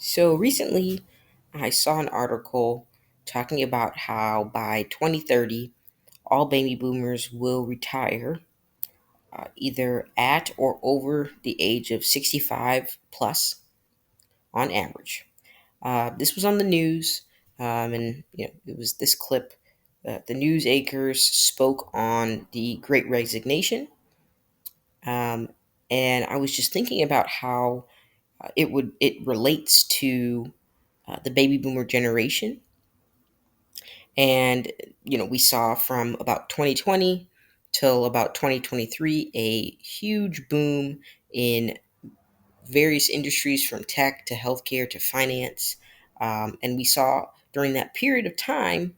So recently, I saw an article talking about how by 2030, all baby boomers will retire either at or over the age of 65 plus on average. This was on the news, and it was this clip. The news anchors spoke on the Great Resignation, um, and I was just thinking about how it relates to the baby boomer generation. And, we saw from about 2020 till about 2023 a huge boom in various industries from tech to healthcare to finance. And we saw during that period of time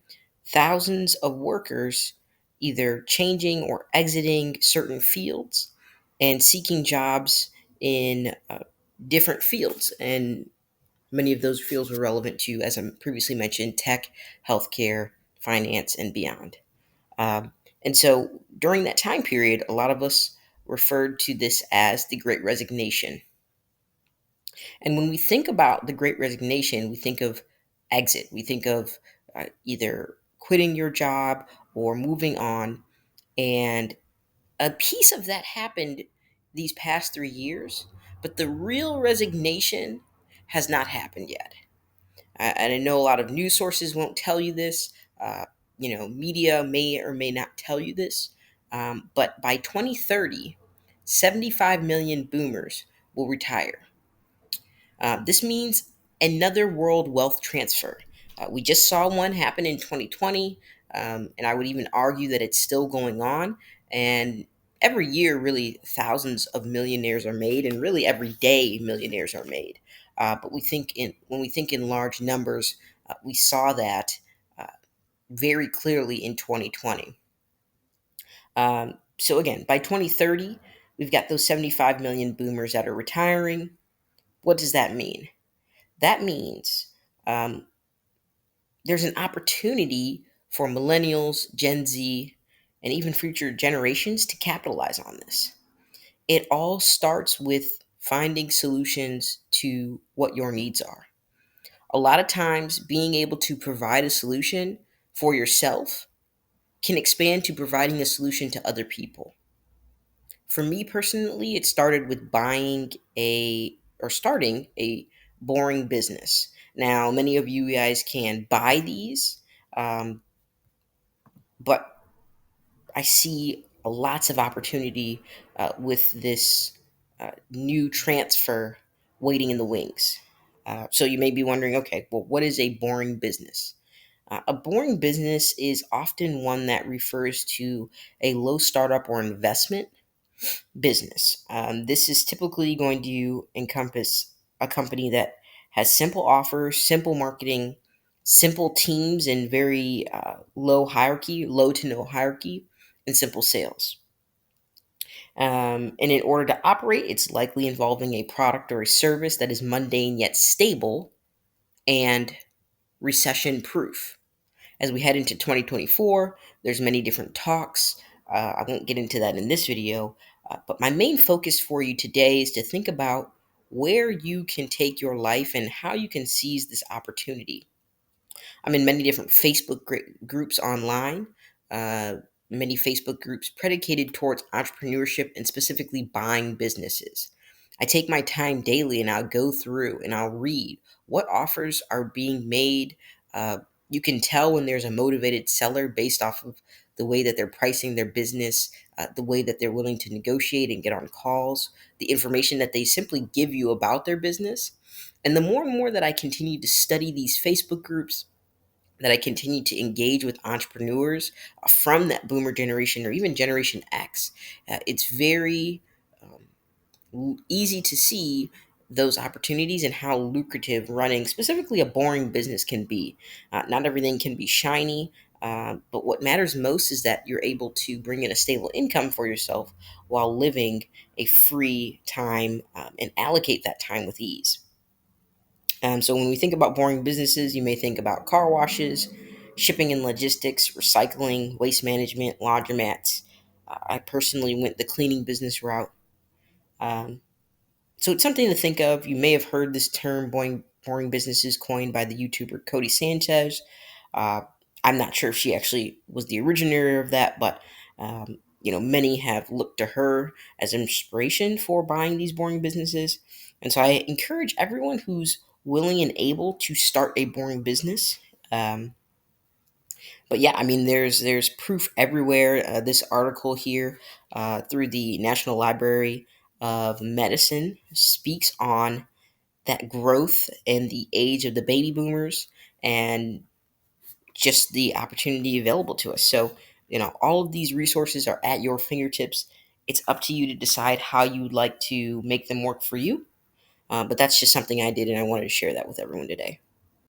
thousands of workers either changing or exiting certain fields and seeking jobs in different fields. And many of those fields were relevant to, as I previously mentioned, tech, healthcare, finance, and beyond. And so during that time period, a lot of us referred to this as the Great Resignation. And when we think about the Great Resignation, we think of exit. We think of either quitting your job or moving on. And a piece of that happened these past 3 years, but the real resignation has not happened yet. And I know a lot of news sources won't tell you this. Media may or may not tell you this. But by 2030, 75 million boomers will retire. This means another world wealth transfer. We just saw one happen in 2020, and I would even argue that it's still going on. And every year, really, thousands of millionaires are made, and really every day, millionaires are made. But when we think in large numbers, we saw that uh, very clearly in 2020. So again, by 2030, we've got those 75 million boomers that are retiring. What does that mean? That means um, there's an opportunity for millennials, Gen Z, and even future generations to capitalize on this. It all starts with finding solutions to what your needs are. A lot of times, being able to provide a solution for yourself can expand to providing a solution to other people. For me personally, it started with starting a boring business. Now, many of you guys can buy these, um, but I see lots of opportunity with this new transfer waiting in the wings. So you may be wondering, okay, well, what is a boring business? A boring business is often one that refers to a low startup or investment business. This is typically going to encompass a company that has simple offers, simple marketing, simple teams, and very low to no hierarchy, and simple sales. And in order to operate, it's likely involving a product or a service that is mundane yet stable and recession proof. As we head into 2024, there's many different talks. I won't get into that in this video, but my main focus for you today is to think about where you can take your life and how you can seize this opportunity. I'm in many different Facebook groups online, uh, many Facebook groups predicated towards entrepreneurship and specifically buying businesses. I take my time daily and I'll go through and I'll read what offers are being made. You can tell when there's a motivated seller based off of the way that they're pricing their business, the way that they're willing to negotiate and get on calls, the information that they simply give you about their business. And the more and more that I continue to study these Facebook groups, that I continue to engage with entrepreneurs from that boomer generation or even Generation X, it's very easy to see those opportunities and how lucrative running specifically a boring business can be. Not everything can be shiny, but what matters most is that you're able to bring in a stable income for yourself while living a free time and allocate that time with ease. So when we think about boring businesses, you may think about car washes, shipping and logistics, recycling, waste management, laundromats. I personally went the cleaning business route. Um, so it's something to think of. You may have heard this term boring businesses coined by the YouTuber Codie Sanchez. Uh, I'm not sure if she actually was the originator of that, but many have looked to her as inspiration for buying these boring businesses. And so I encourage everyone who's willing and able to start a boring business. But yeah, I mean, there's proof everywhere. This article here through the National Library of Medicine speaks on that growth and the age of the baby boomers and just the opportunity available to us. So, all of these resources are at your fingertips. It's up to you to decide how you would like to make them work for you. But that's just something I did, and I wanted to share that with everyone today.